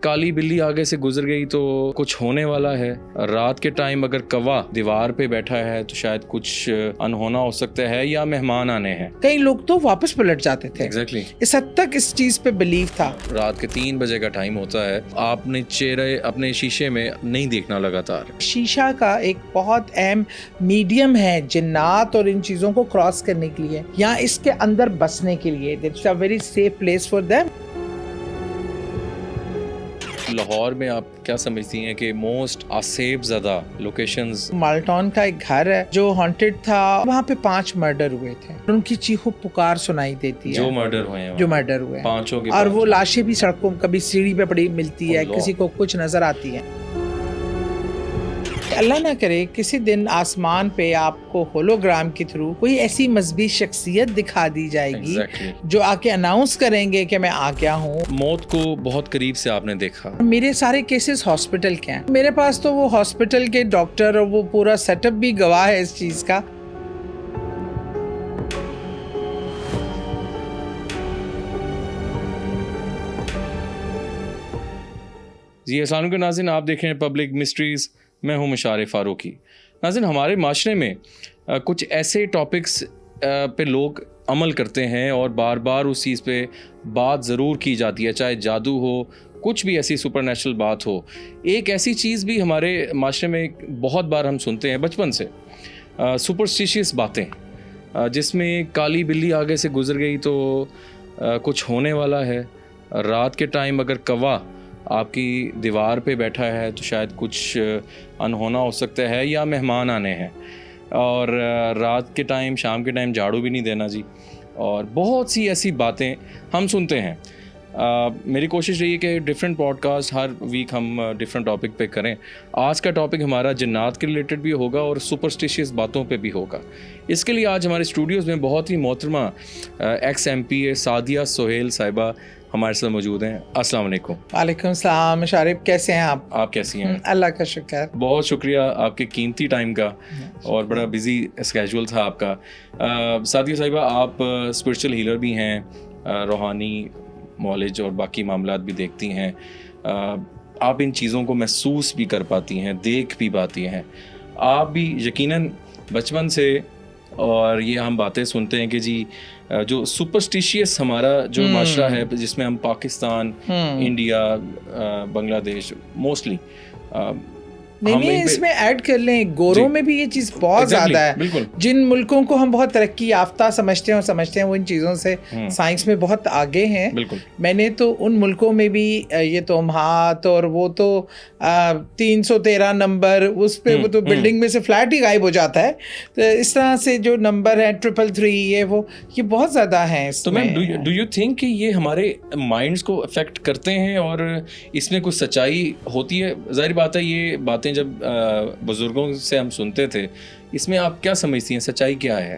کالی بلی آگے سے گزر گئی تو کچھ ہونے والا ہے. رات کے ٹائم اگر کوا دیوار پہ بیٹھا ہے تو شاید کچھ انہونا ہو سکتا ہے یا مہمان آنے ہیں. کئی لوگ تو واپس پلٹ جاتے تھے. ایگزیکٹلی. اس حد تک اس چیز پہ بلیف تھا. رات کے 3 بجے کا ٹائم ہوتا ہے, آپ نے چہرے اپنے شیشے میں نہیں دیکھنا لگاتار. شیشہ کا ایک بہت اہم میڈیم ہے جنات اور ان چیزوں کو کراس کرنے کے لیے یا اس کے اندر بسنے کے لیے. It's a very safe place for them. Lahore میں آپ کیا سمجھتی ہیں کہ موسٹ آسیب زدہ لوکیشنز؟ مالٹون کا ایک گھر ہے جو ہانٹڈ تھا, وہاں پہ 5 مرڈر ہوئے تھے. ان کی چیخو پکار سنائی دیتی ہے. جو مرڈر ہوئے ہیں 5 اور وہ لاشیں بھی سڑکوں کبھی سیڑھی پہ پڑی ملتی ہے, کسی کو کچھ نظر آتی ہے. اللہ نہ کرے کسی دن آسمان پہ آپ کو ہولوگرام کے تھرو کوئی ایسی مذہبی شخصیت دکھا دی جائے گی جو آ کے اناؤنس کریں گے کہ میں آ گیا ہوں. موت کو بہت قریب سے آپ نے دیکھا. میرے سارے کیسز ہاسپٹل کے ہیں. میرے پاس تو وہ ہاسپٹل کے ڈاکٹر اور وہ پورا سیٹ اپ بھی گواہ ہے اس چیز کا. جی السلام علیکم ناظرین, آپ دیکھ رہے ہیں پبلک مسٹریز. میں ہوں مشارف فاروقی. ناظرین, ہمارے معاشرے میں کچھ ایسے ٹاپکس پہ لوگ عمل کرتے ہیں اور بار بار اس چیز پہ بات ضرور کی جاتی ہے, چاہے جادو ہو, کچھ بھی ایسی سپر نیچرل بات ہو. ایک ایسی چیز بھی ہمارے معاشرے میں بہت بار ہم سنتے ہیں بچپن سے, سپرسٹیشیس باتیں, جس میں کالی بلی آگے سے گزر گئی تو کچھ ہونے والا ہے. رات کے ٹائم اگر کوا آپ کی دیوار پہ بیٹھا ہے تو شاید کچھ انہونا ہو سکتا ہے یا مہمان آنے ہیں. اور رات کے ٹائم, شام کے ٹائم جھاڑو بھی نہیں دینا جی. اور بہت سی ایسی باتیں ہم سنتے ہیں. میری کوشش رہی ہے کہ ڈفرینٹ پوڈ کاسٹ ہر ویک ہم ڈفرینٹ ٹاپک پہ کریں. آج کا ٹاپک ہمارا جنات کے ریلیٹڈ بھی ہوگا اور سپرسٹیشیس باتوں پہ بھی ہوگا. اس کے لیے آج ہمارے اسٹوڈیوز میں بہت ہی محترمہ ایکس ایم پی سعدیہ سہیل صاحبہ ہمارے ساتھ موجود ہیں. السلام علیکم. وعلیکم السلام. شارف کیسے ہیں آپ؟ آپ کیسی ہیں؟ اللہ کا شکر. بہت شکریہ آپ کے قیمتی ٹائم کا, اور بڑا بزی اسکیجول تھا آپ کا. سعدیہ صاحبہ, آپ اسپرچل ہیلر بھی ہیں, روحانی معالج اور باقی معاملات بھی دیکھتی ہیں. آپ ان چیزوں کو محسوس بھی کر پاتی ہیں, دیکھ بھی پاتی ہیں. آپ بھی یقیناً بچپن سے اور یہ ہم باتیں سنتے ہیں کہ جی جو سپرسٹیشیس ہمارا جو معاشرہ ہے جس میں ہم پاکستان, انڈیا, بنگلہ دیش موسٹلی, نہیں اس میں ایڈ کر لیں, گوروں میں بھی یہ چیز بہت زیادہ ہے. جن ملکوں کو ہم بہت ترقی یافتہ سمجھتے ہیں اور سمجھتے ہیں وہ ان چیزوں سے سائنس میں بہت آگے ہیں. میں نے تو ان ملکوں میں بھی یہ توہمات اور وہ تو 313 نمبر اس پہ وہ تو بلڈنگ میں سے فلیٹ ہی غائب ہو جاتا ہے, تو اس طرح سے جو نمبر ہیں 333 یہ بہت زیادہ ہیں. تو میم ڈو یو تھنک کہ یہ ہمارے مائنڈس کو افیکٹ کرتے ہیں اور اس میں کچھ سچائی ہوتی ہے؟ ظاہر بات ہے یہ باتیں جب بزرگوں سے ہم سنتے تھے, اس میں آپ کیا سمجھتی ہیں, سچائی کیا ہے؟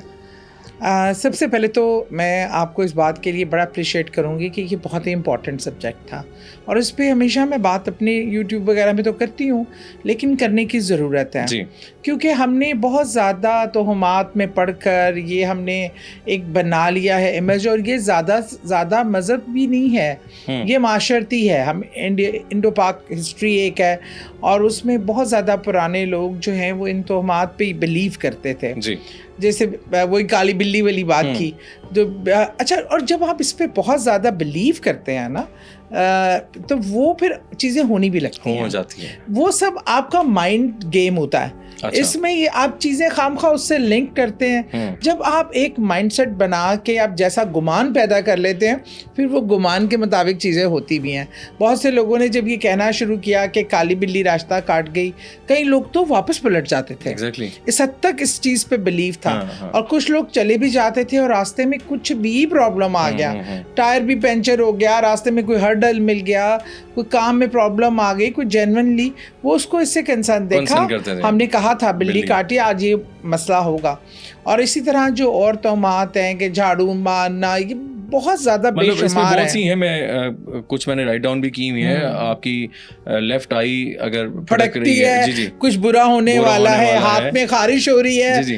سب سے پہلے تو میں آپ کو اس بات کے لیے بڑا اپریشیٹ کروں گی کہ یہ بہت ہی امپورٹنٹ سبجیکٹ تھا, اور اس پہ ہمیشہ میں بات اپنے یوٹیوب وغیرہ میں تو کرتی ہوں, لیکن کرنے کی ضرورت ہے جی. کیونکہ ہم نے بہت زیادہ توہمات میں پڑھ کر یہ ہم نے ایک بنا لیا ہے امیج, اور یہ زیادہ مذہب بھی نہیں ہے, یہ معاشرتی ہے. ہم انڈو پاک ہسٹری ایک ہے, اور اس میں بہت زیادہ پرانے لوگ جو ہیں وہ ان توہمات پہ بلیو کرتے تھے جی. جیسے وہی کالی بلی والی بات کی جو اچھا, اور جب آپ اس پہ بہت زیادہ بلیو کرتے ہیں نا تو وہ پھر چیزیں ہونی بھی لگتی ہیں, ہو جاتی ہیں. وہ سب آپ کا مائنڈ گیم ہوتا ہے. اس میں یہ آپ چیزیں خامخواہ اس سے لنک کرتے ہیں. جب آپ ایک مائنڈ سیٹ بنا کے آپ جیسا گمان پیدا کر لیتے ہیں, پھر وہ گمان کے مطابق چیزیں ہوتی بھی ہیں. بہت سے لوگوں نے جب یہ کہنا شروع کیا کہ کالی بلی راستہ کاٹ گئی, کئی لوگ تو واپس پلٹ جاتے تھے. اس حد تک اس چیز پہ بلیو تھا. اور کچھ لوگ چلے بھی جاتے تھے اور راستے میں کچھ بھی پرابلم آ گیا, ٹائر بھی پنچر ہو گیا, راستے میں کوئی ہرڈل مل گیا, کوئی کام میں پرابلم آ گئی, کوئی جینونلی وہ اس کو اس سے کنسرن دیکھا. ہم نے کہا تھا بلی کاٹی, آج یہ مسئلہ ہوگا. اور اسی طرح جو اور توہمات ہیں کہ جھاڑو مارنا, یہ بہت زیادہ بے شمار بہت سی ہیں. میں کچھ میں نے رائٹ ڈاؤن بھی کی ہوئی ہیں. آپ کی لیفٹ آئی اگر پھٹکتی ہے, کچھ برا ہونے والا ہے, ہاتھ میں خارش ہو رہی ہے,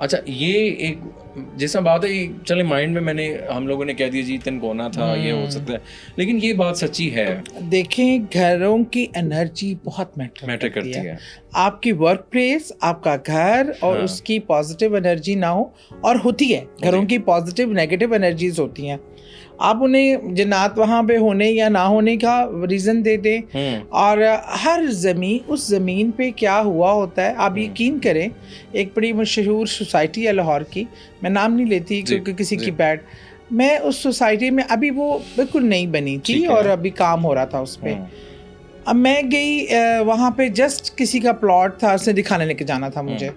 اچھا یہ ایک جیسا بات ہے چلے مائنڈ میں ہم لوگوں نے کہہ دیا جی تنکونا تھا یہ ہو سکتا ہے لیکن یہ بات سچی ہے. دیکھیں گھروں کی انرجی بہت میٹر کرتی ہے. آپ کی ورک پلیس آپ کا گھر اور اس کی پازیٹیو انرجی نہ ہو اور ہوتی ہے گھروں کی پازیٹیو نیگیٹو انرجیز ہوتی ہیں. آپ انہیں جنات وہاں پہ ہونے یا نہ ہونے کا ریزن دے دیں اور ہر اس زمین پہ کیا ہوا ہوتا ہے. آپ یقین کریں ایک بڑی مشہور سوسائٹی ہے لاہور کی, میں نام نہیں لیتی کیونکہ کسی کی بیڈ, میں اس سوسائٹی میں ابھی وہ بالکل نہیں بنی تھی اور ابھی کام ہو رہا تھا اس پہ. اب میں گئی وہاں پہ جسٹ کسی کا پلاٹ تھا اسے دکھانے لے کے جانا تھا مجھے,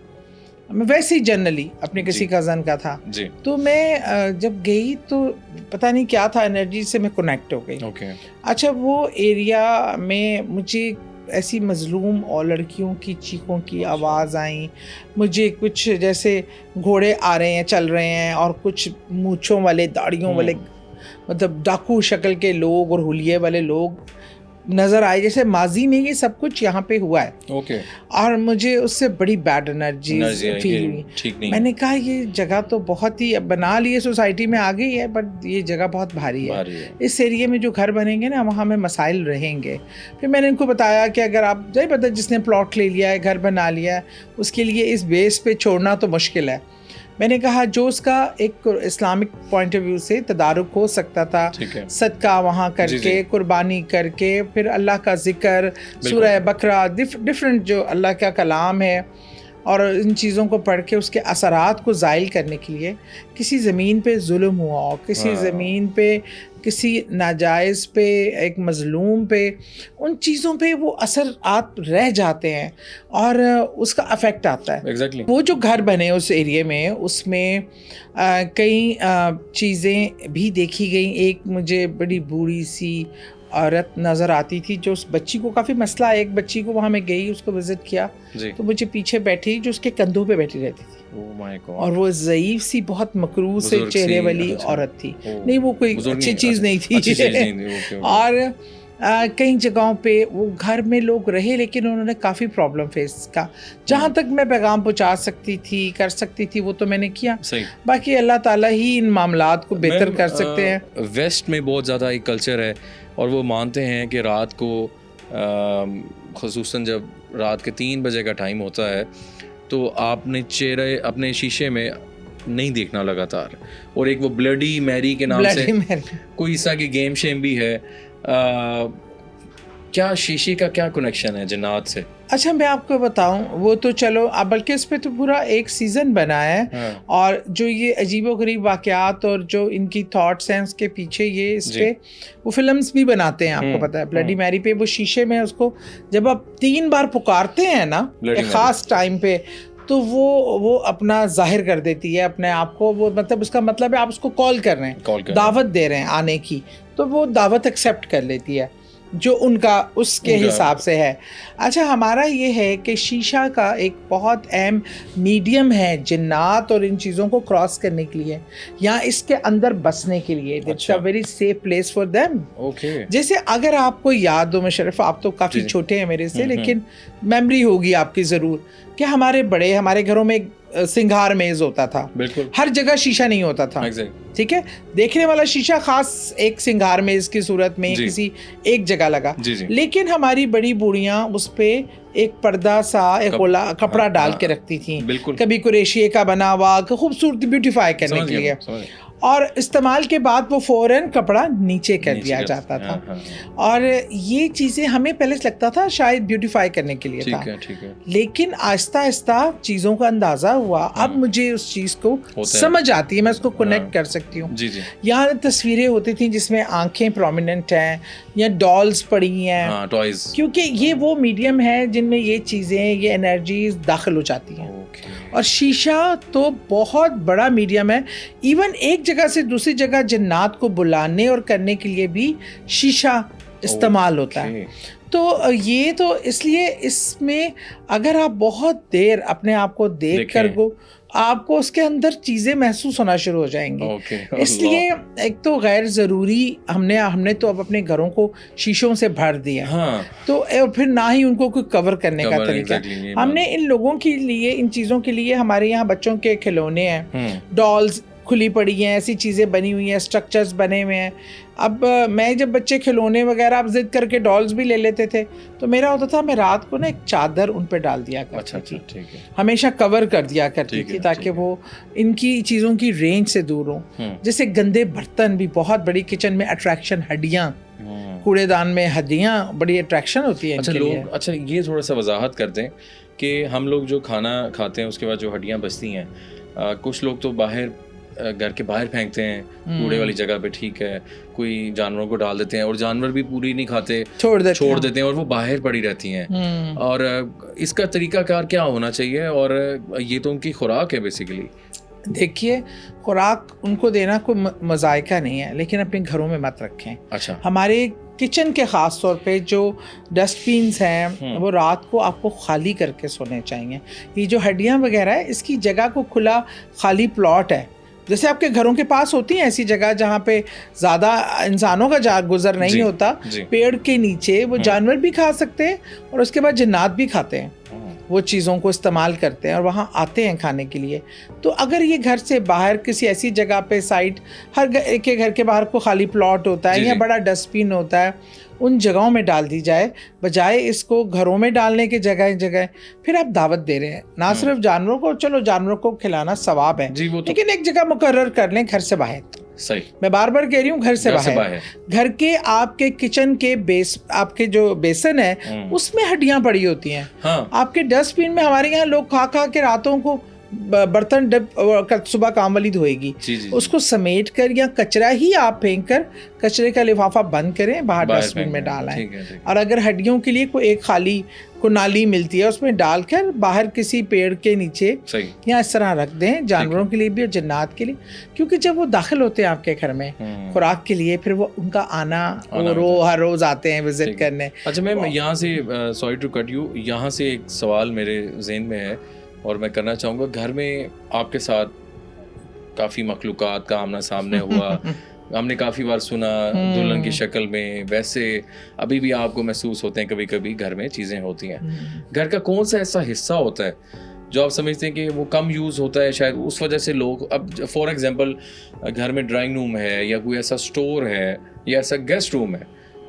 میں ویسے ہی جنرلی اپنے کسی کزن کا تھا تو میں جب گئی تو پتہ نہیں کیا تھا انرجی سے میں کنیکٹ ہو گئی. اچھا وہ ایریا میں مجھے ایسی مظلوم اور لڑکیوں کی چیخوں کی آواز آئیں, مجھے کچھ جیسے گھوڑے آ رہے ہیں چل رہے ہیں اور کچھ مونچھوں والے داڑھیوں والے مطلب ڈاکو شکل کے لوگ اور حلیے والے لوگ نظر آئے, جیسے ماضی میں یہ سب کچھ یہاں پہ ہوا ہے. اور مجھے اس سے بڑی بیڈ انرجی فیل ہوئی. میں نے کہا یہ جگہ تو بہت ہی بنا لی ہے, سوسائٹی میں آ گئی ہے بٹ یہ جگہ بہت بھاری ہے. اس ایریے میں جو گھر بنیں گے نا وہاں میں مسائل رہیں گے. پھر میں نے ان کو بتایا کہ اگر آپ نہیں پتہ جس نے پلاٹ لے لیا ہے گھر بنا لیا ہے اس کے لیے اس بیس پہ چھوڑنا تو مشکل ہے. میں نے کہا جو اس کا ایک اسلامک پوائنٹ آف ویو سے تدارک ہو سکتا تھا, صدقہ وہاں کر کے قربانی کر کے پھر اللہ کا ذکر, سورہ بقرہ, ڈفرینٹ جو اللہ کا کلام ہے اور ان چیزوں کو پڑھ کے اس کے اثرات کو زائل کرنے کے لیے کسی زمین پہ ظلم ہوا ہو, کسی زمین پہ کسی ناجائز پہ ایک مظلوم پہ, ان چیزوں پہ وہ اثرات رہ جاتے ہیں اور اس کا افیکٹ آتا ہے. وہ جو گھر بنے اس ایریے میں اس میں کئی چیزیں بھی دیکھی گئیں. ایک مجھے بڑی بوڑھی سی عورت نظر آتی تھی جو اس بچی کو کافی مسئلہ, ایک بچی کو وہاں میں گئی اس کو وزٹ کیا تو مجھے پیچھے بیٹھی جو اس کے کندھوں پہ بیٹھی رہتی تھی اور وہ ضعیف سی بہت مکروہ سے چہرے والی عورت تھی. نہیں وہ کوئی اچھی چیز نہیں تھی. اور کئی جگہوں پہ وہ گھر میں لوگ رہے لیکن انہوں نے کافی پرابلم فیس کا. جہاں تک میں پیغام پہنچا سکتی تھی کر سکتی تھی وہ تو میں نے کیا, باقی اللہ تعالیٰ ہی ان معاملات کو بہتر کر سکتے ہیں. ویسٹ میں بہت زیادہ ایک کلچر ہے اور وہ مانتے ہیں کہ رات کو خصوصاً جب رات کے 3 بجے کا ٹائم ہوتا ہے تو آپ نے چہرے اپنے شیشے میں نہیں دیکھنا لگاتار. اور ایک وہ بلڈی میری کے نام سے کوئی اس طرح کی گیم شیم بھی ہے. کیا شیشے کا کیا کنیکشن ہے جنات سے؟ اچھا میں آپ کو بتاؤں وہ تو چلو بلکہ اس پہ تو پورا ایک سیزن بنا ہے اور جو یہ عجیب و غریب واقعات اور جو ان کی تھاٹس ہیں اس کے پیچھے یہ اس پہ وہ فلمز بھی بناتے ہیں. آپ کو پتا ہے بلڈی میری پہ وہ شیشے میں اس کو جب آپ 3 بار پکارتے ہیں نا ایک خاص ٹائم پہ تو وہ اپنا ظاہر کر دیتی ہے اپنے آپ کو. وہ مطلب اس کا مطلب ہے آپ اس کو کال کر رہے ہیں, دعوت دے رہے ہیں آنے کی, تو وہ دعوت ایکسیپٹ کر لیتی ہے جو ان کا اس کے حساب سے ہے. اچھا ہمارا یہ ہے کہ شیشہ کا ایک بہت اہم میڈیم ہے جنات اور ان چیزوں کو کراس کرنے کے لیے یا اس کے اندر بسنے کے لیے. It's a very safe place for them. جیسے اگر آپ کو یاد ہو مشرف, آپ تو کافی چھوٹے ہیں میرے سے لیکن میموری ہوگی آپ کی ضرور کہ ہمارے گھروں میں سنگھار میز ہوتا تھا. بالکل ہر جگہ شیشہ نہیں ہوتا تھا. ٹھیک ہے, دیکھنے والا شیشہ خاص ایک سنگھار میز کی صورت میں کسی ایک جگہ لگا. لیکن ہماری بڑی بوڑھیاں اس پہ ایک پردہ سا ایک کپڑا ڈال کے رکھتی تھیں, کبھی قریشیے کا بنا ہوا خوبصورتی بیوٹیفائی کرنے کے لیے, اور استعمال کے بعد وہ فوراً کپڑا نیچے کر دیا جاتا تھا. اور یہ چیزیں ہمیں پہلے سے لگتا تھا شاید بیوٹیفائی کرنے کے لیے تھا, لیکن آہستہ آہستہ چیزوں کا اندازہ ہوا. اب مجھے اس چیز کو سمجھ آتی ہے, میں اس کو کنیکٹ کر سکتی ہوں. یہاں تصویریں ہوتی تھیں جس میں آنکھیں پرومیننٹ ہیں یا ڈالز پڑی ہیں, کیونکہ یہ وہ میڈیم ہے جن میں یہ چیزیں یہ انرجیز داخل ہو جاتی ہیں. اور شیشہ تو بہت بڑا میڈیم ہے. ایون ایک جگہ سے دوسری جگہ جنات کو بلانے اور کرنے کے لیے بھی شیشہ استعمال ہوتا ہے. تو یہ تو اس لیے اس میں اگر آپ بہت دیر اپنے آپ کو دیکھ کر آپ کو اس کے اندر چیزیں محسوس ہونا شروع ہو جائیں گی. اس لیے ایک تو غیر ضروری ہم نے تو اب اپنے گھروں کو شیشوں سے بھر دیا, تو پھر نہ ہی ان کو کوئی کور کرنے کا طریقہ. ہم نے ان لوگوں کے لیے, ان چیزوں کے لیے, ہمارے یہاں بچوں کے کھلونے ہیں, ڈالز کھلی پڑی ہیں, ایسی چیزیں بنی ہوئی ہیں, اسٹرکچرز بنے ہوئے ہیں. اب میں جب بچے کھلونے وغیرہ اب ضد کر کے ڈالز بھی لے لیتے تھے, تو میرا ہوتا تھا میں رات کو نا ایک چادر ان پہ ڈال دیا کرتی تھی, ہمیشہ کور کر دیا کرتی تھی تاکہ وہ ان کی چیزوں کی رینج سے دور ہوں. جیسے گندے برتن بھی بہت بڑی کچن میں اٹریکشن, ہڈیاں کوڑے دان میں ہڈیاں بڑی اٹریکشن ہوتی ہے. اچھا یہ تھوڑا سا وضاحت کر دیں کہ ہم لوگ جو کھانا کھاتے ہیں اس کے بعد جو ہڈیاں بچتی ہیں, کچھ لوگ تو باہر گھر کے باہر پھینکتے ہیں کوڑے والی جگہ پہ, ٹھیک ہے, کوئی جانوروں کو ڈال دیتے ہیں اور جانور بھی پوری نہیں کھاتے, چھوڑ دیتے ہیں اور وہ باہر پڑی رہتی ہیں. اور اس کا طریقہ کار کیا ہونا چاہیے, اور یہ تو ان کی خوراک ہے بیسیکلی. دیکھیے خوراک ان کو دینا کوئی مذائقہ نہیں ہے, لیکن اپنے گھروں میں مت رکھیں. اچھا, ہمارے کچن کے خاص طور پہ جو ڈسٹ بینس ہیں وہ رات کو آپ کو خالی کر کے سونے چاہیے. یہ جو ہڈیاں وغیرہ ہے اس کی جگہ کو کھلا خالی پلاٹ ہے, جیسے آپ کے گھروں کے پاس ہوتی ہیں ایسی جگہ جہاں پہ زیادہ انسانوں کا گزر نہیں ہوتا, پیڑ کے نیچے وہ جانور بھی کھا سکتے ہیں اور اس کے بعد جنات بھی کھاتے ہیں, وہ چیزوں کو استعمال کرتے ہیں اور وہاں آتے ہیں کھانے کے لیے. تو اگر یہ گھر سے باہر کسی ایسی جگہ پہ سائٹ, ہر ایک کے گھر کے باہر کو خالی پلاٹ ہوتا ہے یا بڑا ڈسٹ بین ہوتا ہے, ان جگہوں میں ڈال دی جائے بجائے اس کو گھروں میں ڈالنے کے جگہ. پھر آپ دعوت دے رہے ہیں نہ صرف جانوروں کو, چلو جانوروں کو کھلانا ثواب ہے, لیکن ایک جگہ مقرر کر لیں گھر سے باہر. صحیح, میں بار بار کہہ رہی ہوں گھر سے باہر. گھر کے آپ کے کچن کے بیس, آپ کے جو بیسن ہے اس میں ہڈیاں پڑی ہوتی ہیں. آپ کے ڈسٹ بین میں ہمارے یہاں لوگ کھا کے راتوں کو برتن صبح کام والی دھوئے گی, اس کو سمیٹ کر یا کچرا ہی آپ پھینک کر کچرے کا لفافہ بند کریں, باہر ڈسٹ بین میں ڈالیں. اور اگر ہڈیوں کے لیے کوئی ایک خالی کو نالی ملتی ہے اس میں ڈال کر باہر کسی پیڑ کے نیچے یا اس طرح رکھ دیں, جانوروں کے لیے بھی اور جنات کے لیے. کیونکہ جب وہ داخل ہوتے ہیں آپ کے گھر میں خوراک کے لیے, پھر وہ ان کا آنا ہر روز آتے ہیں وزٹ کرنے. اچھا میم, یہاں سے سوری ٹو کٹ یو, یہاں سے ایک سوال میرے ذہن میں ہے اور میں کرنا چاہوں گا. گھر میں آپ کے ساتھ کافی مخلوقات کا آمنا سامنے ہوا, ہم نے کافی بار سنا دلہن کی شکل میں, ویسے ابھی بھی آپ کو محسوس ہوتے ہیں کبھی کبھی گھر میں چیزیں ہوتی ہیں. گھر کا کون سا ایسا حصہ ہوتا ہے جو آپ سمجھتے ہیں کہ وہ کم یوز ہوتا ہے, شاید اس وجہ سے لوگ, اب فار ایگزامپل گھر میں ڈرائنگ روم ہے یا کوئی ایسا اسٹور ہے یا ایسا گیسٹ روم ہے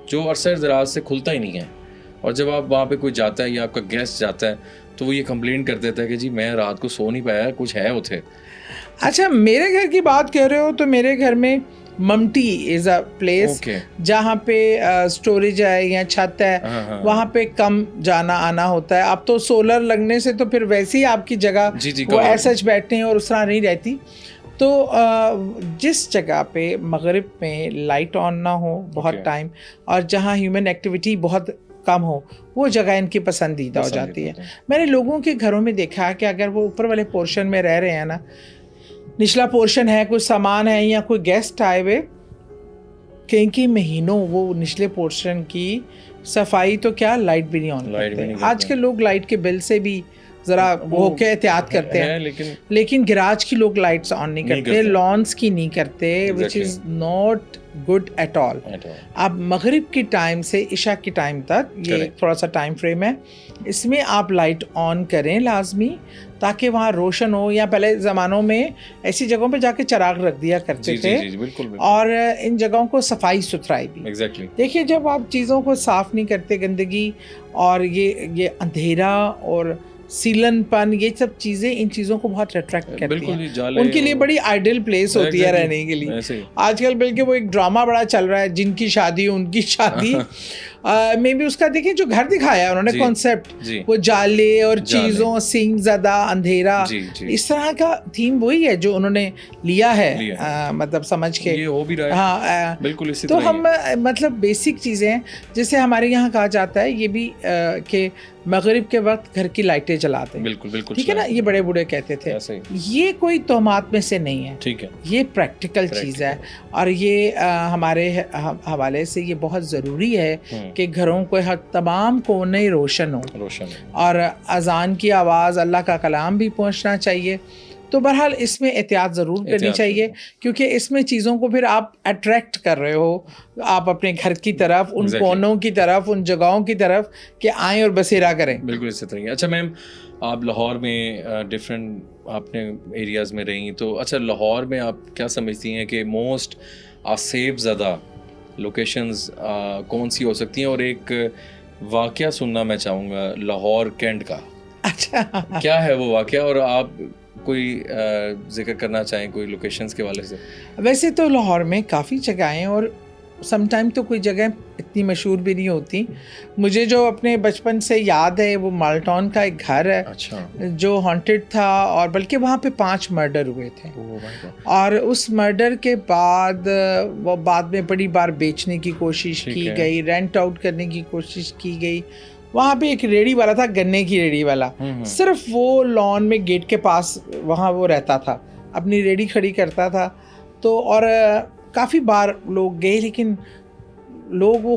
جو عرصہ دراز سے کھلتا ہی نہیں ہے, اور جب آپ وہاں پہ کوئی جاتا ہے یا آپ کا گیسٹ جاتا ہے تو وہ یہ کمپلین کر دیتا ہے کہ جی میں رات کو سو نہیں پایا, کچھ ہے اتنے. اچھا, میرے گھر کی بات کر رہے ہو تو میرے گھر میں ممٹی از اے پلیس جہاں پہ اسٹوریج ہے یا چھت ہے, وہاں پہ کم جانا آنا ہوتا ہے. اب تو سولر لگنے سے تو پھر ویسے ہی آپ کی جگہ وہ ایسا بیٹھتے ہیں اور اس طرح نہیں رہتی. تو جس جگہ پہ مغرب میں لائٹ آن نہ ہو بہت ٹائم, اور جہاں ہیومن ایکٹیویٹی بہت کم ہو, وہ جگہ ان کی پسندیدہ ہو جاتی ہے. میں نے لوگوں کے گھروں میں دیکھا کہ اگر وہ اوپر والے پورشن میں رہ رہے ہیں نا, نچلا پورشن ہے, کوئی سامان ہے یا کوئی گیسٹ آئے ہوئے, کئی مہینوں وہ نچلے پورشن کی صفائی تو کیا لائٹ بھی نہیں آن کرتے. آج کے لوگ لائٹ کے بل سے بھی ذرا ہو کے احتیاط کرتے ہیں, لیکن گراج کی لوگ لائٹس آن نہیں کرتے, لانس کی نہیں کرتے, which is not good at all. اب مغرب کی ٹائم سے عشاء کی ٹائم تک یہ تھوڑا سا ٹائم فریم ہے, اس میں آپ لائٹ آن کریں لازمی تاکہ وہاں روشن ہو. یا پہلے زمانوں میں ایسی جگہوں پہ جا کے چراغ رکھ دیا کرتے تھے, اور ان جگہوں کو صفائی ستھرائی بھی. دیکھیے جب آپ چیزوں کو صاف نہیں کرتے, گندگی اور یہ اندھیرا اور سیلن پن, یہ سب چیزیں ان چیزوں کو بہت اٹریکٹ کرتی ہیں. ان کے لیے بڑی آئیڈل پلیس ہوتی ہے رہنے کے لیے. آج کل بلکہ وہ ایک ڈرامہ بڑا چل رہا ہے, جن کی شادی ان کی شادی میں بھی اس کا دیکھیں جو گھر دکھایا ہے انہوں نے کانسیپٹ, وہ جالے اور چیزوں, سینگ زدہ, اندھیرا, اس طرح کا تھیم وہی ہے جو انہوں نے لیا ہے, مطلب سمجھ کے. ہاں بالکل. تو ہم مطلب بیسک چیزیں ہیں, جیسے ہمارے یہاں کہا جاتا ہے یہ بھی کہ مغرب کے وقت گھر کی لائٹیں جلاتے ہیں. بالکل ٹھیک ہے نا, یہ بڑے بوڑھے کہتے تھے. یہ کوئی تہمات میں سے نہیں ہے, ٹھیک ہے, یہ پریکٹیکل چیز ہے, اور یہ ہمارے حوالے سے یہ بہت ضروری ہے کہ گھروں کو تمام کونے روشن ہو, اور اذان کی آواز, اللہ کا کلام بھی پہنچنا چاہیے. تو بہرحال اس میں احتیاط ضرور کرنی چاہیے, کیونکہ اس میں چیزوں کو پھر آپ اٹریکٹ کر رہے ہو آپ اپنے گھر کی طرف, ان کونوں کی طرف, ان جگہوں کی طرف کہ آئیں اور بسیرا کریں. بالکل اسی طرح. اچھا میم, آپ لاہور میں ڈفرینٹ آپ نے ایریاز میں رہیں, تو اچھا لاہور میں آپ کیا سمجھتی ہیں کہ موسٹ آصیب زدہ لوکیشنز کون سی ہو سکتی ہیں؟ اور ایک واقعہ سننا میں چاہوں گا لاہور کینٹ کا. اچھا, کیا ہے وہ واقعہ, اور آپ کوئی ذکر کرنا چاہیں کوئی لوکیشنز کے والے سے؟ ویسے تو لاہور میں کافی جگہیں, اور سم ٹائم تو کوئی جگہ اتنی مشہور بھی نہیں ہوتی. مجھے جو اپنے بچپن سے یاد ہے وہ مالٹون کا ایک گھر ہے جو ہانٹڈ تھا, اور بلکہ وہاں پہ 5 مرڈر ہوئے تھے, اور اس مرڈر کے بعد وہ بعد میں بڑی بار بیچنے کی کوشش کی گئی, رینٹ آؤٹ کرنے کی کوشش کی گئی. وہاں پہ ایک ریڑھی والا تھا, گنے کی ریڑھی والا, صرف وہ لان میں گیٹ کے پاس وہاں وہ رہتا تھا, اپنی ریڑھی کھڑی کرتا تھا. تو اور کافی بار لوگ گئے, لیکن لوگ وہ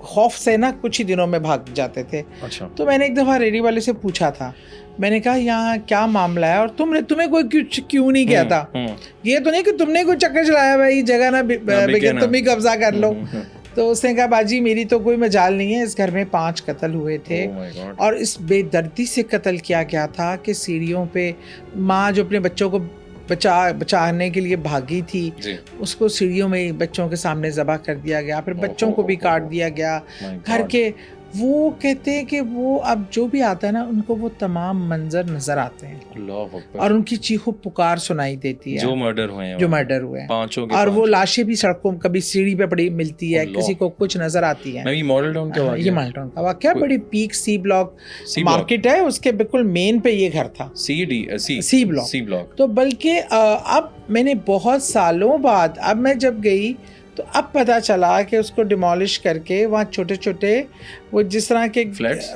خوف سے نا کچھ ہی دنوں میں بھاگ جاتے تھے. تو میں نے ایک دفعہ ریڑھی والے سے پوچھا تھا, میں نے کہا یہاں کیا معاملہ ہے, اور تمہیں کوئی کیوں نہیں کیا تھا؟ یہ تو نہیں کہ تم نے کوئی چکر چلایا بھائی جگہ نہ بگے تم ہی قبضہ کر لو. تو اس نے کہا باجی میری تو کوئی مجال نہیں ہے, اس گھر میں 5 قتل ہوئے تھے, اور اس بے دردی سے قتل کیا گیا تھا کہ سیڑھیوں پہ ماں جو اپنے بچوں کو بچانے کے لیے بھاگی تھی, اس کو سیڑھیوں میں بچوں کے سامنے ذبح کر دیا گیا, پھر بچوں کو بھی کاٹ دیا گیا گھر کے. وہ کہتے ہیں کہ وہ اب جو بھی آتا ہے نا ان کو وہ تمام منظر نظر آتے ہیں, اور ان کی چیخو پکار سنائی دیتی ہے, جو مرڈر ہوئے ہیں, اور وہ لاشیں بھی سڑکوں کبھی سیڑھی پہ پڑی ملتی ہے, کسی کو کچھ نظر آتی ہے. یہ ماڈل ٹاؤن کا واقعہ بڑی پیک سی بلاک مارکیٹ ہے, اس کے بالکل مین پہ یہ گھر تھا, سی بلاک. تو بلکہ اب میں نے بہت سالوں بعد اب میں جب گئی تو اب پتہ چلا کہ اس کو ڈیمالش کر کے وہاں چھوٹے چھوٹے وہ جس طرح کے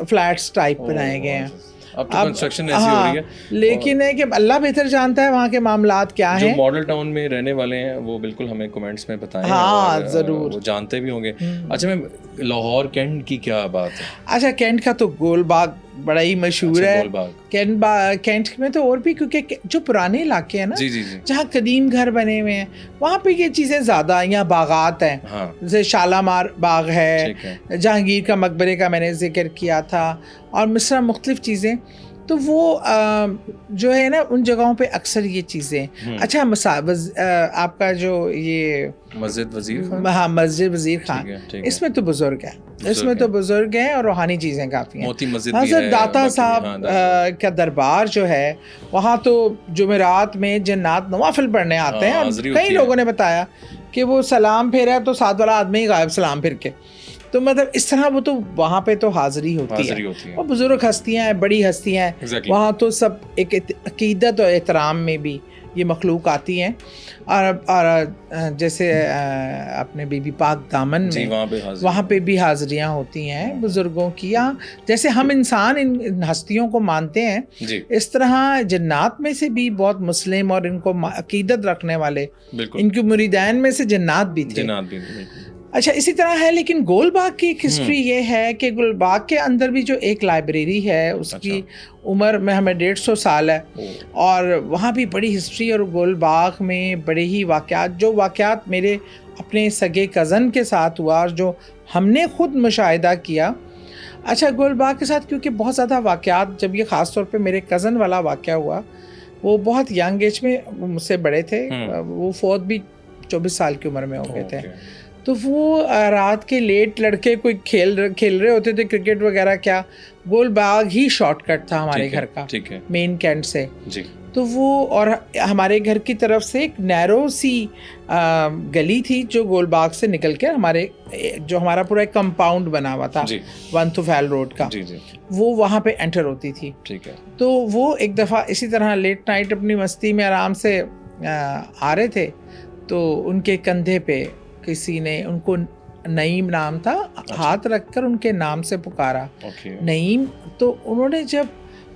فلیٹس ٹائپ بنائے گئے ہیں. اب تو کنسٹرکشن ایسی ہو رہی ہے, لیکن ہے کہ اللہ بہتر جانتا ہے وہاں کے معاملات کیا ہیں. جو ماڈل ٹاؤن میں رہنے والے ہیں وہ بالکل ہمیں کمنٹس میں بتائیں, ہاں ضرور, وہ جانتے بھی ہوں گے. اچھا میں لاہور کینٹ کی کیا بات ہے؟ اچھا کینٹ کا تو گول باغ بڑا ہی مشہور ہے. کینٹ میں تو اور بھی, کیونکہ جو پرانے علاقے ہیں نا جہاں قدیم گھر بنے ہوئے ہیں وہاں پہ یہ چیزیں زیادہ, یہاں باغات ہیں, جیسے شالامار باغ ہے, جہانگیر کا مقبرے کا میں نے ذکر کیا تھا, اور مصرع مختلف چیزیں. تو وہ جو ہے نا ان جگہوں پہ اکثر یہ چیزیں. اچھا آپ کا جو یہ مسجد وزیر خان, ہاں مسجد وزیر خان, اس میں تو بزرگ ہیں, اس میں تو بزرگ ہیں اور روحانی چیزیں کافی ہیں. حضرت داتا صاحب کا دربار جو ہے وہاں تو جمعرات میں جنات نوافل پڑھنے آتے ہیں, اور کئی لوگوں نے بتایا کہ وہ سلام پھیرا تو ساتھ والا آدمی غائب سلام پھر کے. تو مطلب اس طرح وہ تو وہاں پہ تو حاضری ہوتی ہے, اور بزرگ ہستیاں ہیں, بڑی ہستیاں ہیں وہاں تو سب ایک عقیدت اور احترام میں بھی یہ مخلوق آتی ہیں. اور جیسے اپنے بی بی پاک دامن میں وہاں پہ بھی حاضریاں ہوتی ہیں بزرگوں کی. جیسے ہم انسان ان ہستیوں کو مانتے ہیں, اس طرح جنات میں سے بھی بہت مسلم اور ان کو عقیدت رکھنے والے, ان کے مریدین میں سے جنات بھی تھے. اچھا اسی طرح ہے. لیکن گول باغ کی ایک ہسٹری یہ ہے کہ گول باغ کے اندر بھی جو ایک لائبریری ہے اس کی عمر میں ہمیں 150 سال ہے, اور وہاں بھی بڑی ہسٹری. اور گول باغ میں بڑے ہی واقعات, جو واقعات میرے اپنے سگے کزن کے ساتھ ہوا اور جو ہم نے خود مشاہدہ کیا. اچھا گول باغ کے ساتھ کیونکہ بہت زیادہ واقعات, جب یہ خاص طور پہ میرے کزن والا واقعہ ہوا, وہ بہت ینگ ایج میں مجھ سے بڑے تھے, وہ فوت بھی 24 سال کی عمر میں ہو گئے تھے. تو وہ رات کے لیٹ لڑکے کوئی کھیل رہے ہوتے تھے کرکٹ وغیرہ, کیا گول باغ ہی شارٹ کٹ تھا ہمارے گھر کا مین کینٹ سے. تو وہ اور ہمارے گھر کی طرف سے ایک نیرو سی گلی تھی جو گول باغ سے نکل کے جو ہمارا پورا ایک کمپاؤنڈ بنا ہوا تھا ون توفیل روڈ کا, وہ وہاں پہ انٹر ہوتی تھی. تو وہ ایک دفعہ اسی طرح لیٹ نائٹ اپنی مستی میں آرام سے آ رہے تھے, تو ان کے کندھے پہ کسی نے, ان کو نعیم نام تھا, ہاتھ رکھ کر ان کے نام سے پکارا, نعیم. تو انہوں نے جب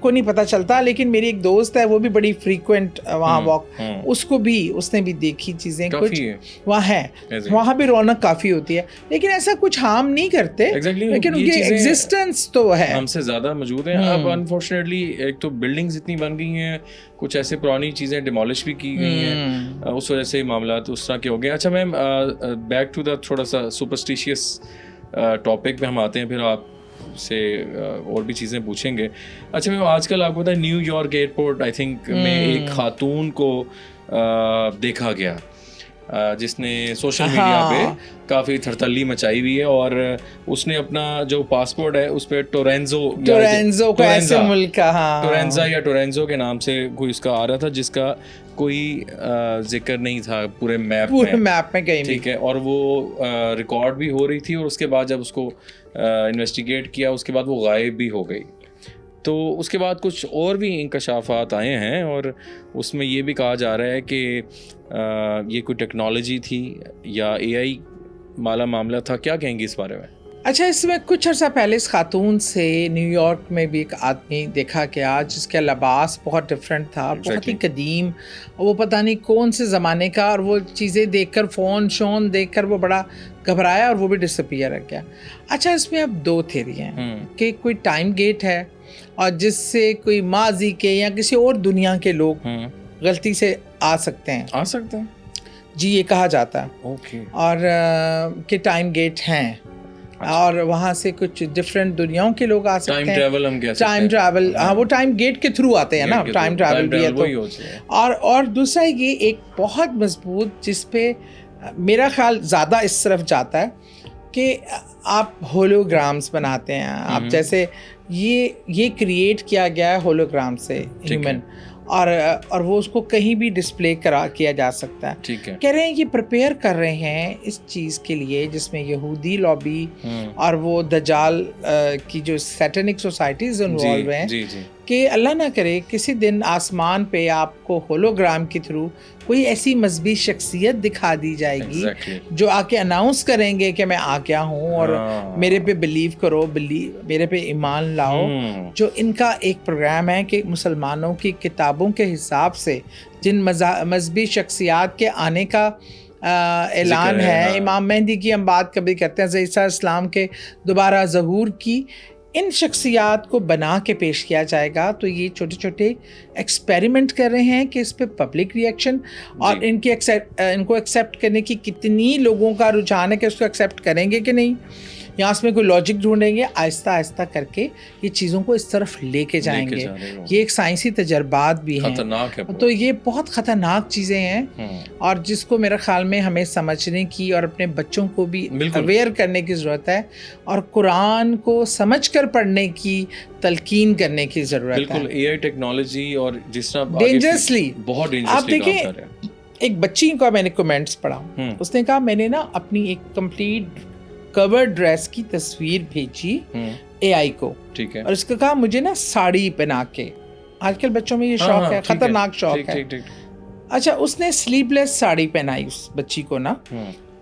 کو نہیں پتہ چلتا, لیکن میری ایک دوست ہے وہ بھی بڑی فریکوینٹ وہاں واک, اس کو بھی اس نے بھی دیکھی چیزیں کچھ وہاں ہیں, وہاں بھی رونق کافی ہوتی ہے, لیکن ایسا کچھ ہارم نہیں کرتے, لیکن ان کی ایگزسٹنس تو ہے ہم سے زیادہ موجود ہیں. اب انفارچونیٹلی ایک تو بلڈنگز اتنی بن گئی ہیں, کچھ ایسے پرانی چیزیں ڈیمولش بھی کی گئی ہیں, اس وجہ سے معاملات اس طرح کے ہو گئے. اچھا میم, بیک ٹو دا تھوڑا سا سپرسٹیشیس ٹاپک پہ ہم آتے ہیں, پھر آپ سے اور بھی چیزیں پوچھیں گے. اچھا میم, آج کل آپ کو پتہ ہے new York airport I think میں ایک خاتون کو دیکھا گیا جس نے سوشل میڈیا پہ کافی تھرتلی مچائی ہوئی ہے, اور اس نے اپنا جو پاسپورٹ ہے اس پہ ٹورینزو یا ٹورینزو کے نام سے کوئی اس کا آ رہا تھا, جس کا کوئی ذکر نہیں تھا پورے میپ میں کہیں, ٹھیک ہے, اور وہ ریکارڈ بھی ہو رہی تھی, اور اس کے بعد جب اس کو انویسٹیگیٹ کیا اس کے بعد وہ غائب بھی ہو گئی. تو اس کے بعد کچھ اور بھی انکشافات آئے ہیں, اور اس میں یہ بھی کہا جا رہا ہے کہ یہ کوئی ٹیکنالوجی تھی یا اے آئی والا معاملہ تھا. کیا کہیں گے اس بارے میں؟ اچھا, اس میں کچھ عرصہ پہلے اس خاتون سے نیو یارک میں بھی ایک آدمی دیکھا گیا جس کا لباس بہت ڈفرینٹ تھا, بہت ہی قدیم, وہ پتہ نہیں کون سے زمانے کا, اور وہ چیزیں دیکھ کر فون دیکھ کر وہ بڑا گھبرایا اور وہ بھی ڈس اپیئر ہو گیا. اچھا, اس میں اب دو تھیوری ہیں کہ کوئی ٹائم گیٹ ہے اور جس سے کوئی ماضی کے یا کسی اور دنیا کے لوگ غلطی سے آ سکتے ہیں جی, یہ کہا جاتا ہے, اور کہ ٹائم گیٹ ہیں اور وہاں سے کچھ ڈفرینٹ دنیاؤں کے لوگ آ سکتے ہیں. ٹائم ٹریول, ہاں, وہ ٹائم گیٹ کے تھرو آتے ہیں نا, ٹائم ٹریول بھی ہے تو. اور دوسرا یہ ایک بہت مضبوط جس پہ میرا خیال زیادہ اس طرف جاتا ہے کہ آپ ہولوگرامز بناتے ہیں, آپ جیسے یہ کریٹ کیا گیا ہے ہولوگرام سے ہیومن, اور وہ اس کو کہیں بھی ڈسپلے کیا جا سکتا ہے. کہہ رہے ہیں کہ پریپیئر کر رہے ہیں اس چیز کے لیے جس میں یہودی لابی اور وہ دجال کی جو سیٹنک سوسائٹیز انوالو ہیں, کہ اللہ نہ کرے کسی دن آسمان پہ آپ کو ہولوگرام کے تھرو کوئی ایسی مذہبی شخصیت دکھا دی جائے گی جو آ کے اناؤنس کریں گے کہ میں آ گیا ہوں اور میرے پہ بلیو کرو, میرے پہ ایمان لاؤ. جو ان کا ایک پروگرام ہے کہ مسلمانوں کی کتابوں کے حساب سے جن مذہبی شخصیات کے آنے کا اعلان ہے, امام مہدی کی ہم بات کبھی کرتے ہیں, عیسیٰ علیہ السلام کے دوبارہ ظہور کی, ان شخصیات کو بنا کے پیش کیا جائے گا. تو یہ چھوٹے چھوٹے ایکسپیریمنٹ کر رہے ہیں کہ اس پہ پبلک ریئیکشن اور ان کو ایکسیپٹ کرنے کی کتنی لوگوں کا رجحان ہے کہ اس کو ایکسیپٹ کریں گے کہ نہیں, یا اس میں کوئی لاجک ڈھونڈیں گے. آہستہ آہستہ کر کے یہ چیزوں کو اس طرف لے کے جائیں گے. یہ ایک سائنسی تجربات بھی ہیں, تو یہ بہت خطرناک چیزیں ہیں, اور جس کو میرے خیال میں ہمیں سمجھنے کی اور اپنے بچوں کو بھی اویئر کرنے کی ضرورت ہے, اور قرآن کو سمجھ کر پڑھنے کی تلقین کرنے کی ضرورت ہے. بالکل, اے آئی ٹیکنالوجی اور جس طرح ڈینجرسلی, بہت ڈینجرسلی آپ دیکھیں, ایک بچی کا میں نے کمنٹس پڑھا, اس نے کہا میں نے نا اپنی ایک کمپلیٹ کور ڈریس کی تصویر بھیجی اے آئی کو, ٹھیک ہے, اور اس کو کہا مجھے نا ساڑی پہنا کے, آج کل بچوں میں یہ شوق ہے, خطرناک شوق ہے. اچھا, اس نے سلیپ لیس ساڑی پہنائی اس بچی کو نا.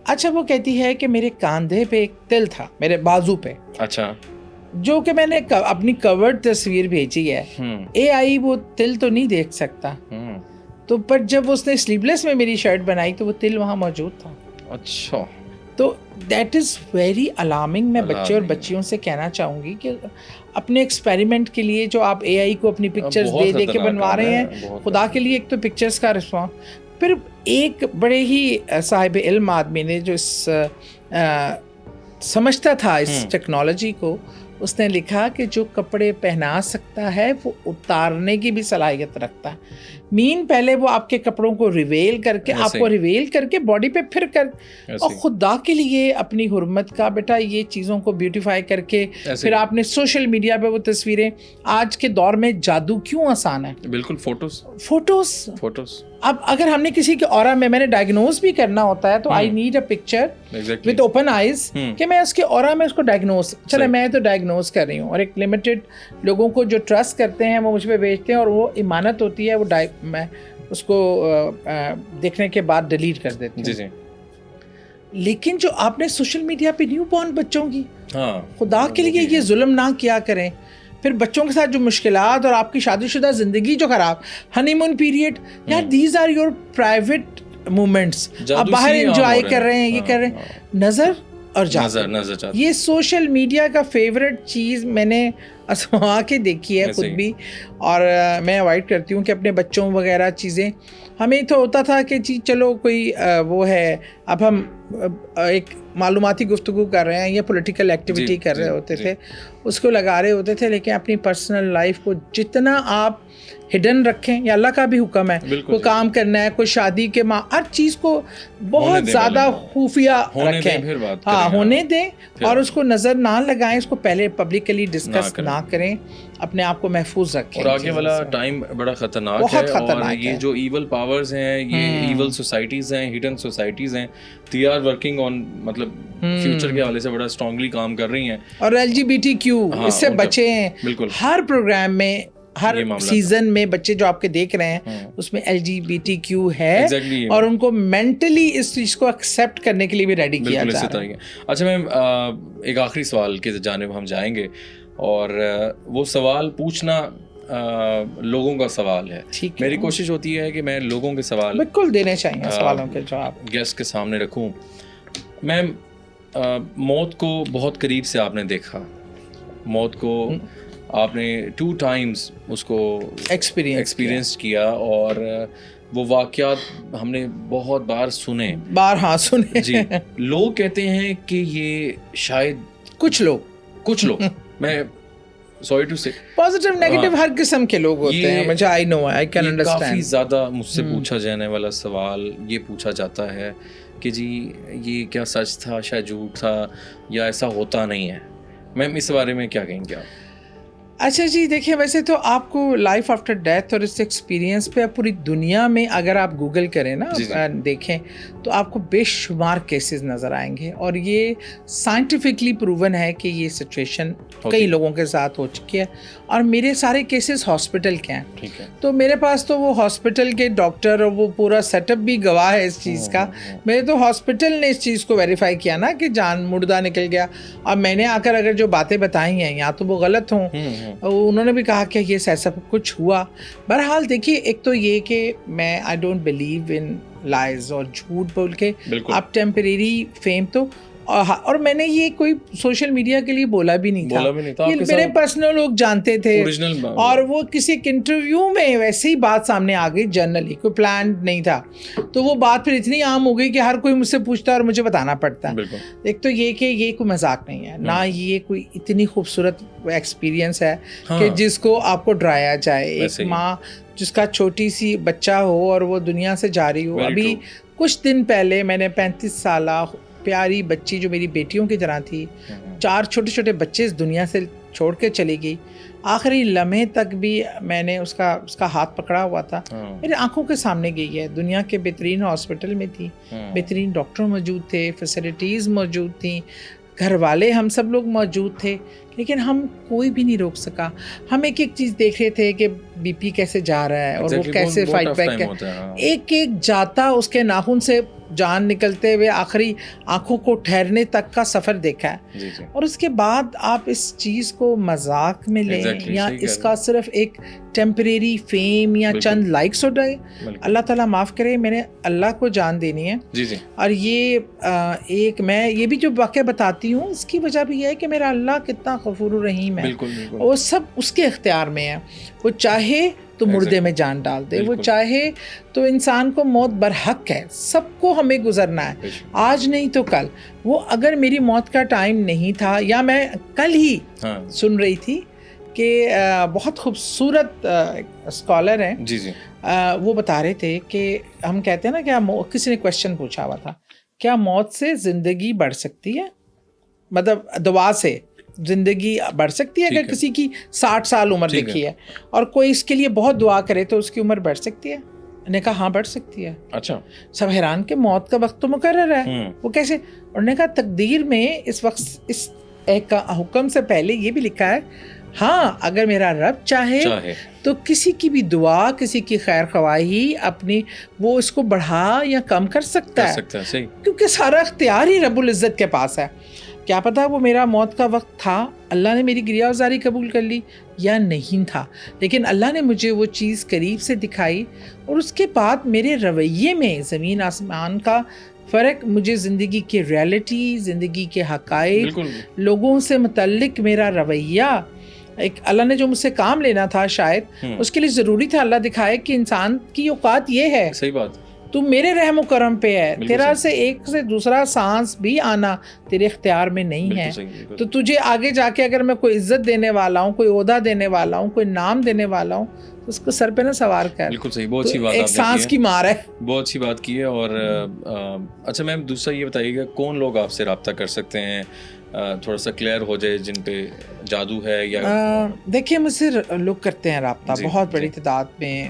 اچھا, وہ کہتی ہے کہ میرے کاندھے پہ ایک تل تھا, میرے بازو پہ, اچھا, جو کہ میں نے اپنی کورڈ تصویر بھیجی ہے. اے آئی وہ تل تو نہیں دیکھ سکتا, تو پر جب اس نے سلیپ لیس میں میری شرٹ بنائی تو وہ تل وہاں موجود تھا. اچھا, تو دیٹ از ویری الارمنگ. میں بچے اور بچیوں سے کہنا چاہوں گی کہ اپنے ایکسپیریمنٹ کے لیے جو آپ اے آئی کو اپنی پکچرز دے کے بنوا رہے ہیں, خدا کے لیے ایک تو پکچرز کا رسپانس. پھر ایک بڑے ہی صاحب علم آدمی نے جو سمجھتا تھا اس ٹیکنالوجی کو, اس نے لکھا کہ جو کپڑے پہنا سکتا ہے وہ اتارنے کی بھی صلاحیت رکھتا ہے. پہلے وہ آپ کے کپڑوں کو ریویل کر کے, آپ کو ریویل کر کے باڈی پہ پھر کر, اور خدا کے لیے اپنی حرمت کا بیٹا یہ چیزوں کو بیوٹیفائی کر کے پھر آپ نے سوشل میڈیا پہ وہ تصویریں. آج کے دور میں جادو کیوں آسان ہے, بالکل فوٹوز. اب اگر ہم نے کسی کے اورا میں نے ڈائگنوز بھی کرنا ہوتا ہے تو I need a picture with open eyes کہ میں اس کے اورا میں اس کو ڈائگنوز, چلے میں تو ڈائگنوز کر رہی ہوں, اور ایک لمیٹڈ لوگوں کو جو ٹرسٹ کرتے ہیں وہ مجھ پہ بھیجتے ہیں, اور وہ امانت ہوتی ہے, وہ میں اس کو دیکھنے کے بعد ڈیلیٹ کر دیتی ہوں. لیکن جو آپ نے سوشل میڈیا پہ نیو بورن بچوں کی, خدا کے لیے یہ ظلم نہ کیا کریں. پھر بچوں کے ساتھ جو مشکلات اور آپ کی شادی شدہ زندگی جو خراب, ہنی مون پیریڈ, یار these are your private moments, آپ باہر انجوائے کر رہے ہیں, یہ کر رہے ہیں, نظر اور نظر. یہ سوشل میڈیا کا فیوریٹ چیز میں نے آزما کے دیکھی ہے خود بھی, اور میں اوائڈ کرتی ہوں کہ اپنے بچوں وغیرہ چیزیں. ہمیں تو ہوتا تھا کہ جی چلو کوئی وہ ہے, اب ہم ایک معلوماتی گفتگو کر رہے ہیں یا پولیٹیکل ایکٹیویٹی کر رہے ہوتے تھے, اس کو لگا رہے ہوتے تھے, لیکن اپنی پرسنل لائف کو جتنا آپ ہڈن رکھیں, یا اللہ کا بھی حکم ہے, کوئی کام کرنا ہے, کوئی شادی کے ہر چیز کو بہت زیادہ خفیہ رکھیں, ہاں ہونے دیں, اور اس کو نظر نہ لگائیں, اس کو پہلے پبلکلی ڈسکس نہ کریں, اپنے آپ کو محفوظ رکھیں. اور آگے والا ٹائم بڑا خطرناک ہے, اور یہ جو ایول پاورز ہیں, یہ ایول سوسائٹیز ہیں, ہڈن سوسائٹیز ہیں, they are working on مطلب فیوچر کے حوالے سے بڑا اسٹرانگلی کام کر رہی ہیں. اور LGBTQ اس سے بچیں. بالکل ہر پروگرام میں, ہر سیزن میں بچے جو آپ کے دیکھ رہے ہیں اس میں LGBTQ ہے, اور ان کو مینٹلی اس چیز کو ایکسیپٹ کرنے کے لیے بھی ریڈی کیا جا رہا ہے. اچھا میم, ایک آخری سوال کی جانب ہم جائیں گے, اور وہ سوال پوچھنا لوگوں کا سوال ہے. میری کوشش ہوتی ہے کہ میں لوگوں کے سوال بالکل دینے چاہیے, سوالوں کے جواب گیسٹ کے سامنے رکھوں. میم, موت کو بہت قریب سے آپ نے دیکھا, موت کو آپ نے 2 times اس کو ایکسپیرینس کیا, اور وہ واقعات ہم نے بہت بار سنے. جی, لوگ کہتے ہیں کہ یہ شاید کچھ لوگ میں سوری ٹو سے پازیٹیو نیگیٹو ہر قسم کے لوگ ہوتے ہیں, مجھے آئی نو, آئی کین انڈرسٹینڈ. کافی زیادہ مجھ سے پوچھا جانے والا سوال یہ پوچھا جاتا ہے کہ جی یہ کیا سچ تھا, شاید جھوٹ تھا, یا ایسا ہوتا نہیں ہے. میم اس بارے میں کیا کہیں گے آپ؟ اچھا جی, دیکھیں ویسے تو آپ کو لائف آفٹر ڈیتھ اور اس ایکسپیرینس پہ پوری دنیا میں اگر آپ گوگل کریں نا, دیکھیں تو آپ کو بے شمار کیسز نظر آئیں گے, اور یہ سائنٹیفکلی پروون ہے کہ یہ سچویشن کئی لوگوں کے ساتھ ہو چکی ہے, اور میرے سارے کیسز ہاسپٹل کے ہیں. تو میرے پاس تو وہ ہاسپٹل کے ڈاکٹر اور وہ پورا سیٹ اپ بھی گواہ ہے اس چیز کا. میرے تو ہاسپٹل نے اس چیز کو ویریفائی کیا نا کہ جان مردہ نکل گیا. اب میں نے آ کر اگر جو باتیں بتائی ہیں یا تو وہ غلط ہوں, انہوں نے بھی کہا کہ یہ ایسا کچھ ہوا. بہرحال دیکھیے, ایک تو یہ کہ میں آئی ڈونٹ بلیو ان لائز, اور جھوٹ بول کے آپ ٹیمپریری فیم تو, اور میں نے یہ کوئی سوشل میڈیا کے لیے بولا بھی نہیں تھا, یہ میرے پرسنل لوگ جانتے تھے, اور وہ کسی ایک انٹرویو میں ویسے ہی بات سامنے آ گئی, جنرلی کوئی پلان نہیں تھا, تو وہ بات پھر اتنی عام ہو گئی کہ ہر کوئی مجھ سے پوچھتا ہے اور مجھے بتانا پڑتا ہے. ایک تو یہ کہ یہ کوئی مذاق نہیں ہے, نہ یہ کوئی اتنی خوبصورت ایکسپیرینس ہے کہ جس کو آپ کو ڈرایا جائے. ایک ماں جس کا چھوٹی سی بچہ ہو اور وہ دنیا سے جا رہی ہو. ابھی کچھ دن پہلے میں نے 35 سالہ پیاری بچی جو میری بیٹیوں کی طرح تھی, 4 چھوٹے چھوٹے بچے اس دنیا سے چھوڑ کے چلی گئی. آخری لمحے تک بھی میں نے اس کا ہاتھ پکڑا ہوا تھا, میرے آنکھوں کے سامنے گئی ہے. دنیا کے بہترین ہاسپٹل میں تھی, بہترین ڈاکٹر موجود تھے, فیسلٹیز موجود تھیں, گھر والے ہم سب لوگ موجود تھے, لیکن ہم کوئی بھی نہیں روک سکا. ہم ایک چیز دیکھ رہے تھے کہ بی پی کیسے جا رہا ہے, اور وہ کیسے فائٹ بیک ہے, ایک جاتا اس کے ناخن سے جان نکلتے ہوئے آخری آنکھوں کو ٹھہرنے تک کا سفر دیکھا ہے. اور اس کے بعد آپ اس چیز کو مذاق میں لیں, یا اس کا صرف ایک ٹیمپریری فیم یا چند لائکس ہو جائے. اللہ تعالیٰ معاف کرے, میں نے اللہ کو جان دینی ہے, اور یہ ایک میں یہ بھی جو واقعہ بتاتی ہوں اس کی وجہ بھی یہ ہے کہ میرا اللہ کتنا غفور الرحیم ہے, وہ سب اس کے اختیار میں ہے. وہ چاہے تو مردے میں جان ڈال دے, وہ چاہے تو انسان کو موت برحق ہے, سب کو ہمیں گزرنا ہے, آج نہیں تو کل. وہ اگر میری موت کا ٹائم نہیں تھا, یا میں کل ہی سن رہی تھی کہ بہت خوبصورت اسکالر ہیں, وہ بتا رہے تھے کہ ہم کہتے ہیں نا کہ کسی نے کویشچن پوچھا ہوا تھا, کیا موت سے زندگی بڑھ سکتی ہے, مطلب دعا سے زندگی بڑھ سکتی ہے؟ اگر کسی کی 60 سال عمر لکھی ہے اور کوئی اس کے لیے بہت دعا کرے تو اس کی عمر بڑھ سکتی ہے؟ نے کہا ہاں بڑھ سکتی ہے. اچھا. سب حیران کہ موت کا وقت تو مقرر ہے, وہ کیسے؟ اور نے کہا تقدیر میں اس وقت اس ایک حکم سے پہلے یہ بھی لکھا ہے, ہاں اگر میرا رب چاہے تو کسی کی بھی دعا, کسی کی خیر خواہی اپنی, وہ اس کو بڑھا یا کم کر سکتا ہے, کیونکہ سارا اختیار ہی رب العزت کے پاس ہے. کیا پتہ وہ میرا موت کا وقت تھا، اللہ نے میری گریہ وزاری قبول کر لی یا نہیں تھا، لیکن اللہ نے مجھے وہ چیز قریب سے دکھائی، اور اس کے بعد میرے رویے میں زمین آسمان کا فرق، مجھے زندگی کی ریالٹی، زندگی کے حقائق، لوگوں سے متعلق میرا رویہ، ایک اللہ نے جو مجھ سے کام لینا تھا شاید اس کے لیے ضروری تھا اللہ دکھائے کہ انسان کی اوقات یہ ہے، صحیح بات، تو میرے رحم و کرم پہ ہے، تیرا سے ایک سے دوسرا سانس بھی آنا تیرے اختیار میں نہیں ہے، تو تجھے آگے جا کے اگر میں کوئی عزت دینے والا ہوں، کوئی عہدہ دینے والا ہوں، کوئی نام دینے والا ہوں، تو اس کو سر پہ نہ سوار کر. بالکل صحیح، بہت اچھی بات، ایک سانس کی مار ہے، بہت اچھی بات کی ہے. اور اچھا میم دوسرا یہ بتائیے گا کون لوگ آپ سے رابطہ کر سکتے ہیں، تھوڑا سا کلیئر ہو جائے، جن پہ جادو ہے یا دیکھیے مجھ سے لوگ کرتے ہیں رابطہ بہت بڑی تعداد میں،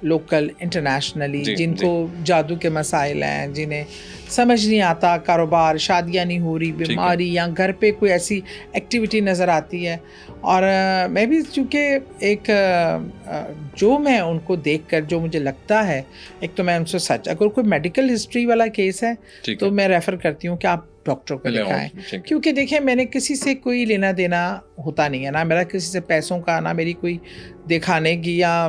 لوکل انٹرنیشنلی، جن کو جادو کے مسائل ہیں، جنہیں سمجھ نہیں آتا، کاروبار، شادیاں نہیں ہو رہی، بیماری، یا گھر پہ کوئی ایسی ایکٹیویٹی نظر آتی ہے، اور میں بھی چونکہ ایک جو میں ان کو دیکھ کر جو مجھے لگتا ہے، ایک تو میں ان سے سچ، اگر کوئی میڈیکل ہسٹری والا کیس ہے تو میں ریفر کرتی ہوں کہ آپ ڈاکٹر کو دکھائیں، کیونکہ دیکھیں میں نے کسی سے کوئی لینا دینا ہوتا نہیں ہے، نہ میرا کسی سے پیسوں کا، نہ میری کوئی دکھانے کی، یا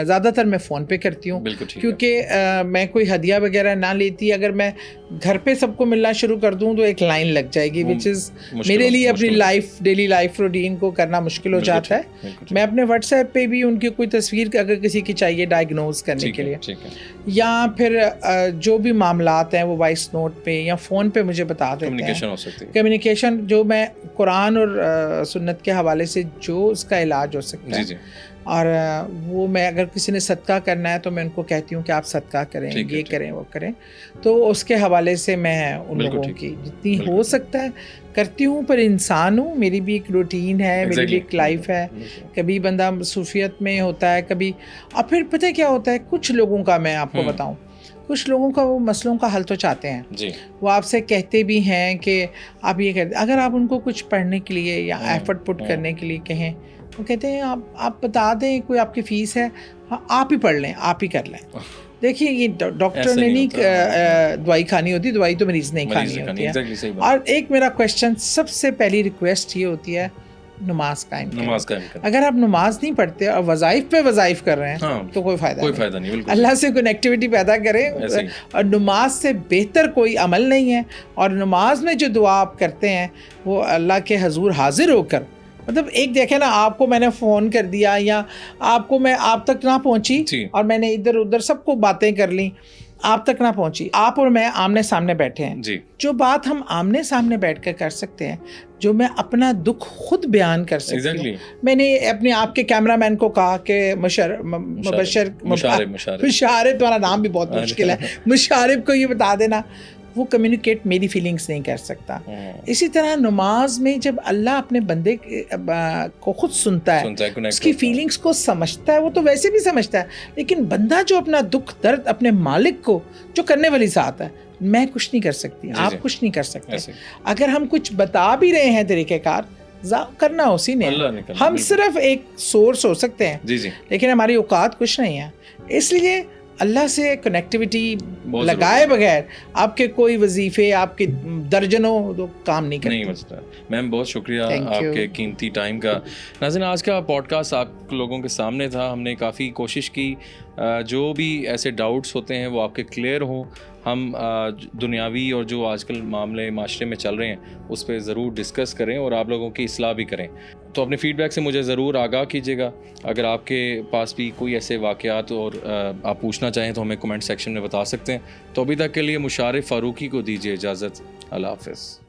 زیادہ تر میں فون پہ کرتی ہوں، کیونکہ میں کوئی ہدیہ وغیرہ نہ لیتی، اگر میں گھر پہ سب کو ملنا شروع کر دوں تو ایک لائن لگ جائے گی، وچ از میرے لیے اپنی ڈیلی لائف روٹین کو کرنا مشکل ہو جاتا ہے. میں اپنے واٹس ایپ پہ بھی ان کی کوئی تصویر اگر کسی کی چاہیے ڈائگنوز کرنے کے لیے، یا پھر جو بھی معاملات ہیں وہ وائس نوٹ پہ یا فون پہ مجھے بتا دیتے ہیں. کمیونیکیشن جو میں قرآن اور سنت کے حوالے سے جو اس کا علاج ہو سکتا ہے، اور وہ میں اگر کسی نے صدقہ کرنا ہے تو میں ان کو کہتی ہوں کہ آپ صدقہ کریں، یہ کریں، وہ کریں، تو اس کے حوالے سے میں ان لوگوں کی جتنی ہو سکتا ہے کرتی ہوں. پر انسان ہوں، میری بھی ایک روٹین ہے، میری بھی ایک لائف ہے، کبھی بندہ صوفیت میں ہوتا ہے، کبھی، اور پھر پتہ کیا ہوتا ہے، کچھ لوگوں کا میں آپ کو بتاؤں، کچھ لوگوں کا وہ مسئلوں کا حل تو چاہتے ہیں، وہ آپ سے کہتے بھی ہیں کہ آپ یہ کرتے، اگر آپ ان کو کچھ پڑھنے کے لیے یا ایفرٹ پٹ کرنے کے لیے کہیں، وہ کہتے ہیں آپ بتا دیں کوئی آپ کی فیس ہے، آپ ہی پڑھ لیں، آپ ہی کر لیں. دیکھیے یہ ڈاکٹر نے نہیں دوائی کھانی ہوتی، دوائی تو مریض نہیں کھانی ہوتی ہے. اور ایک میرا کویشچن، سب سے پہلی ریکویسٹ یہ ہوتی ہے، نماز قائم کریں. اگر آپ نماز نہیں پڑھتے اور وظائف پہ وظائف کر رہے ہیں تو کوئی فائدہ نہیں. اللہ سے کنیکٹیوٹی پیدا کریں، اور نماز سے بہتر کوئی عمل نہیں ہے. اور نماز میں جو دعا آپ کرتے ہیں وہ اللہ کے حضور حاضر ہو کر، مطلب ایک دیکھیں نا، آپ کو میں نے فون کر دیا یا آپ کو میں آپ تک نہ پہنچی اور میں نے ادھر ادھر سب کو باتیں کر لیں، آپ تک نہ پہنچی، آپ اور میں آمنے سامنے بیٹھے ہیں، جو بات ہم آمنے سامنے بیٹھ کر کرسکتے ہیں، جو میں اپنا دکھ خود بیان کر سکتی ہوں. میں نے اپنے آپ کے کیمرہ مین کو کہا کہ مشارب، تمہارا نام بھی بہت مشکل ہے، مشارب کو یہ بتا دینا، وہ کمیونیکیٹ میری فیلنگس نہیں کر سکتا. اسی طرح نماز میں جب اللہ اپنے بندے کو خود سنتا ہے، اس کی فیلنگس کو سمجھتا ہے، وہ تو ویسے بھی سمجھتا ہے، لیکن بندہ جو اپنا دکھ درد اپنے مالک کو، جو کرنے والی ذات ہے، میں کچھ نہیں کر سکتی، آپ کچھ نہیں کر سکتے. اگر ہم کچھ بتا بھی رہے ہیں طریقہ کار، کرنا اسی نے، ہم صرف ایک سورس ہو سکتے ہیں، لیکن ہماری اوقات کچھ نہیں ہے. اس لیے اللہ سے کنیکٹیوٹی لگائے بغیر آپ کے کوئی وظیفے، آپ کے درجنوں کام نہیں کرتے. میم بہت شکریہ آپ کے قیمتی ٹائم کا. ناظرین آج کا پوڈ کاسٹ آپ لوگوں کے سامنے تھا. ہم نے کافی کوشش کی جو بھی ایسے ڈاؤٹس ہوتے ہیں وہ آپ کے کلیئر ہوں. ہم دنیاوی اور جو آج کل معاملے معاشرے میں چل رہے ہیں اس پہ ضرور ڈسکس کریں اور آپ لوگوں کی اصلاح بھی کریں. تو اپنے فیڈ بیک سے مجھے ضرور آگاہ کیجیے گا. اگر آپ کے پاس بھی کوئی ایسے واقعات اور آپ پوچھنا چاہیں تو ہمیں کمنٹ سیکشن میں بتا سکتے ہیں. تو ابھی تک کے لیے مشارف فاروقی کو دیجیے اجازت. اللہ حافظ.